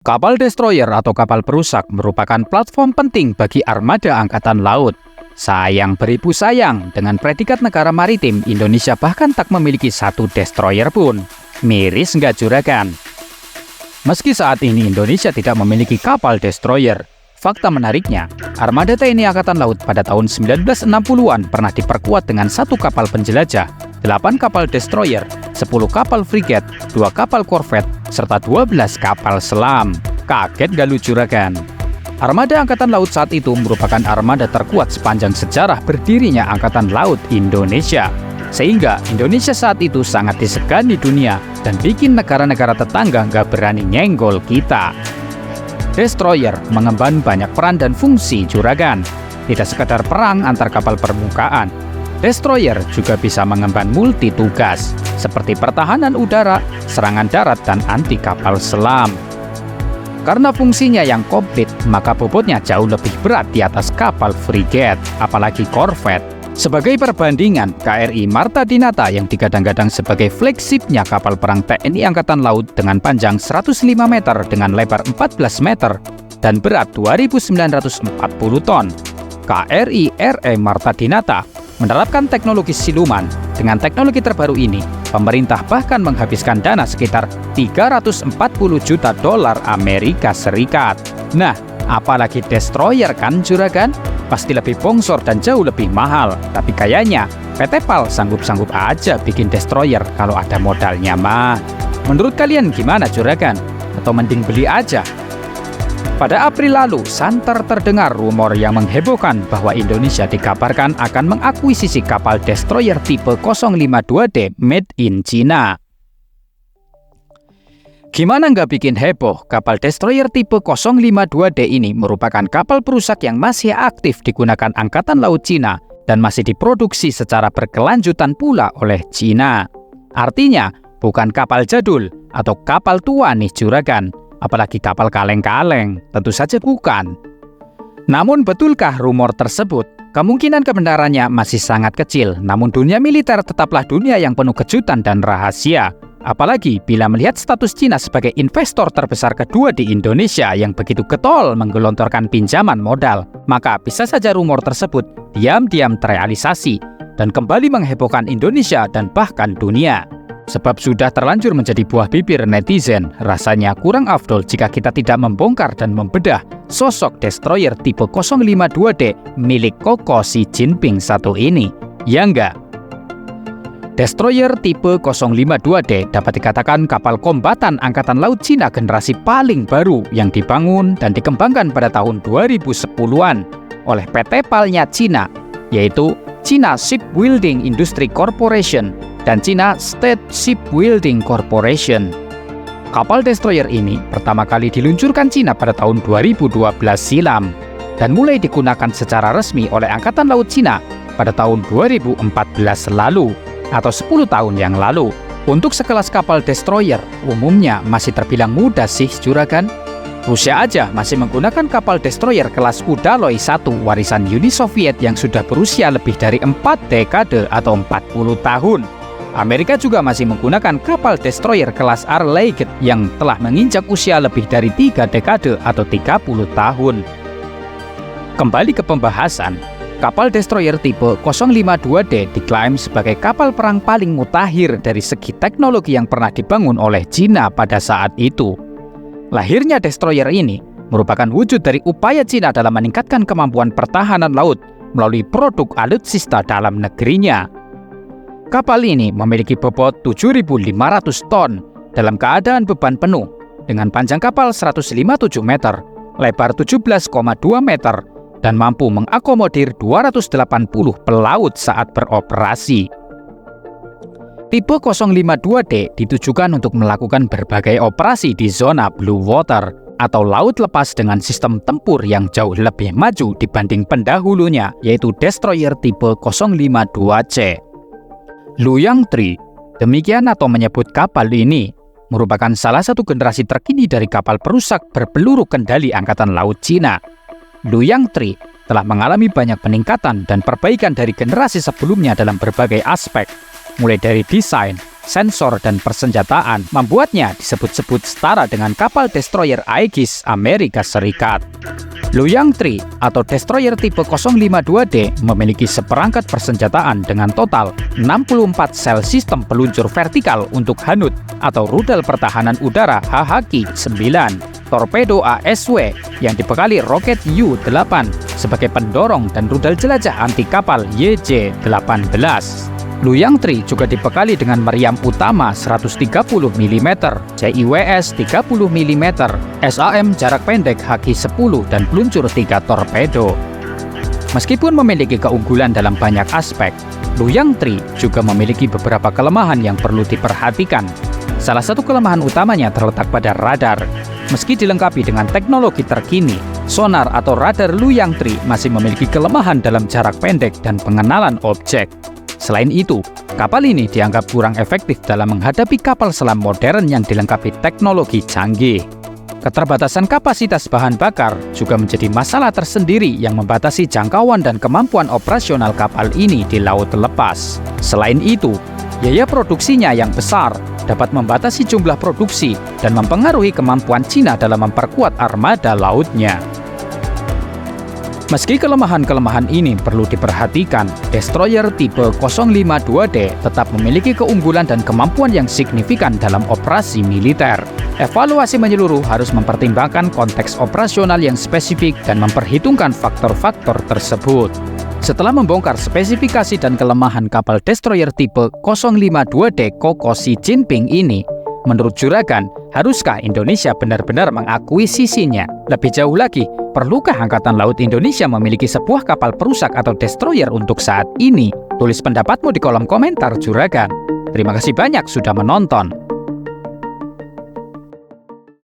Kapal destroyer atau kapal perusak merupakan platform penting bagi armada angkatan laut. Sayang beribu sayang, dengan predikat negara maritim, Indonesia bahkan tak memiliki satu destroyer pun. Miris nggak juragan? Meski saat ini Indonesia tidak memiliki kapal destroyer, fakta menariknya, armada TNI Angkatan Laut pada tahun 1960-an pernah diperkuat dengan 1 kapal penjelajah, 8 kapal destroyer, 10 kapal frigat, 2 kapal korvet, serta 12 kapal selam. Kaget gak lu juragan? Armada Angkatan Laut saat itu merupakan armada terkuat sepanjang sejarah berdirinya Angkatan Laut Indonesia. Sehingga Indonesia saat itu sangat disegani dunia dan bikin negara-negara tetangga nggak berani nyenggol kita. Destroyer mengemban banyak peran dan fungsi juragan. Tidak sekadar perang antar kapal permukaan, destroyer juga bisa mengemban multi tugas, seperti pertahanan udara, serangan darat, dan anti kapal selam. Karena fungsinya yang komplit, maka bobotnya jauh lebih berat di atas kapal frigat, apalagi korvet. Sebagai perbandingan, KRI Marta Dinata yang digadang-gadang sebagai flagshipnya kapal perang TNI Angkatan Laut dengan panjang 105 meter dengan lebar 14 meter dan berat 2.940 ton. KRI RE Marta Dinata menerapkan teknologi siluman. Dengan teknologi terbaru ini, pemerintah bahkan menghabiskan dana sekitar 340 juta dolar Amerika Serikat. Nah, apalagi destroyer kan juragan? Pasti lebih bongsor dan jauh lebih mahal. Tapi kayaknya PT PAL sanggup-sanggup aja bikin destroyer kalau ada modalnya mah. Menurut kalian gimana juragan? Atau mending beli aja? Pada April lalu, santer terdengar rumor yang menghebohkan bahwa Indonesia dikabarkan akan mengakuisisi kapal destroyer tipe 052D made in China. Gimana nggak bikin heboh? Kapal destroyer tipe 052D ini merupakan kapal perusak yang masih aktif digunakan Angkatan Laut Cina dan masih diproduksi secara berkelanjutan pula oleh Cina. Artinya, bukan kapal jadul atau kapal tua nih juragan, apalagi kapal kaleng-kaleng, tentu saja bukan. Namun betulkah rumor tersebut? Kemungkinan kebenarannya masih sangat kecil, namun dunia militer tetaplah dunia yang penuh kejutan dan rahasia. Apalagi bila melihat status Cina sebagai investor terbesar kedua di Indonesia yang begitu getol menggelontorkan pinjaman modal, maka bisa saja rumor tersebut diam-diam terrealisasi dan kembali menghebohkan Indonesia dan bahkan dunia. Sebab sudah terlanjur menjadi buah bibir netizen, rasanya kurang afdol jika kita tidak membongkar dan membedah sosok destroyer tipe 052D milik Koko Xi Jinping satu ini. Ya enggak? Destroyer tipe 052D dapat dikatakan kapal kombatan Angkatan Laut Cina generasi paling baru yang dibangun dan dikembangkan pada tahun 2010-an oleh PT PAL-nya Cina, yaitu China Shipbuilding Industry Corporation dan China State Shipbuilding Corporation. Kapal destroyer ini pertama kali diluncurkan Cina pada tahun 2012 silam dan mulai digunakan secara resmi oleh Angkatan Laut Cina pada tahun 2014 lalu. Atau 10 tahun yang lalu. Untuk sekelas kapal destroyer, umumnya masih terbilang muda sih juragan. Rusia aja masih menggunakan kapal destroyer kelas Udaloy 1 warisan Uni Soviet yang sudah berusia lebih dari 4 dekade atau 40 tahun. Amerika juga masih menggunakan kapal destroyer kelas Arleigh yang telah menginjak usia lebih dari 3 dekade atau 30 tahun. Kembali ke pembahasan, kapal destroyer tipe 052D diklaim sebagai kapal perang paling mutakhir dari segi teknologi yang pernah dibangun oleh Cina pada saat itu. Lahirnya destroyer ini merupakan wujud dari upaya Cina dalam meningkatkan kemampuan pertahanan laut melalui produk alutsista dalam negerinya. Kapal ini memiliki bobot 7.500 ton dalam keadaan beban penuh dengan panjang kapal 157 meter, lebar 17,2 meter, dan mampu mengakomodir 280 pelaut saat beroperasi. Tipe 052D ditujukan untuk melakukan berbagai operasi di zona blue water atau laut lepas dengan sistem tempur yang jauh lebih maju dibanding pendahulunya, yaitu destroyer tipe 052C. Luoyang 3, demikian atau menyebut kapal ini, merupakan salah satu generasi terkini dari kapal perusak berpeluru kendali Angkatan Laut Cina. Luoyang 3 telah mengalami banyak peningkatan dan perbaikan dari generasi sebelumnya dalam berbagai aspek, mulai dari desain, sensor, dan persenjataan membuatnya disebut-sebut setara dengan kapal destroyer Aegis Amerika Serikat. Luoyang 3 atau destroyer tipe 052D memiliki seperangkat persenjataan dengan total 64 sel sistem peluncur vertikal untuk Hanut atau rudal pertahanan udara HHQ-9, torpedo ASW yang dibekali roket U-8 sebagai pendorong dan rudal jelajah anti kapal YJ-18. Luoyang 3 juga dibekali dengan meriam utama 130 mm, CIWS 30 mm, SAM jarak pendek HQ-10 dan peluncur 3 torpedo. Meskipun memiliki keunggulan dalam banyak aspek, Luoyang 3 juga memiliki beberapa kelemahan yang perlu diperhatikan. Salah satu kelemahan utamanya terletak pada radar. Meski dilengkapi dengan teknologi terkini, sonar atau radar Luoyang 3 masih memiliki kelemahan dalam jarak pendek dan pengenalan objek. Selain itu, kapal ini dianggap kurang efektif dalam menghadapi kapal selam modern yang dilengkapi teknologi canggih. Keterbatasan kapasitas bahan bakar juga menjadi masalah tersendiri yang membatasi jangkauan dan kemampuan operasional kapal ini di laut lepas. Selain itu, biaya produksinya yang besar dapat membatasi jumlah produksi dan mempengaruhi kemampuan Cina dalam memperkuat armada lautnya. Meski kelemahan-kelemahan ini perlu diperhatikan, destroyer tipe 052D tetap memiliki keunggulan dan kemampuan yang signifikan dalam operasi militer. Evaluasi menyeluruh harus mempertimbangkan konteks operasional yang spesifik dan memperhitungkan faktor-faktor tersebut. Setelah membongkar spesifikasi dan kelemahan kapal destroyer tipe 052D Koko Xi Jinping ini, menurut Juragan, haruskah Indonesia benar-benar mengakui sisinya? Lebih jauh lagi, perlukah Angkatan Laut Indonesia memiliki sebuah kapal perusak atau destroyer untuk saat ini? Tulis pendapatmu di kolom komentar Juragan. Terima kasih banyak sudah menonton.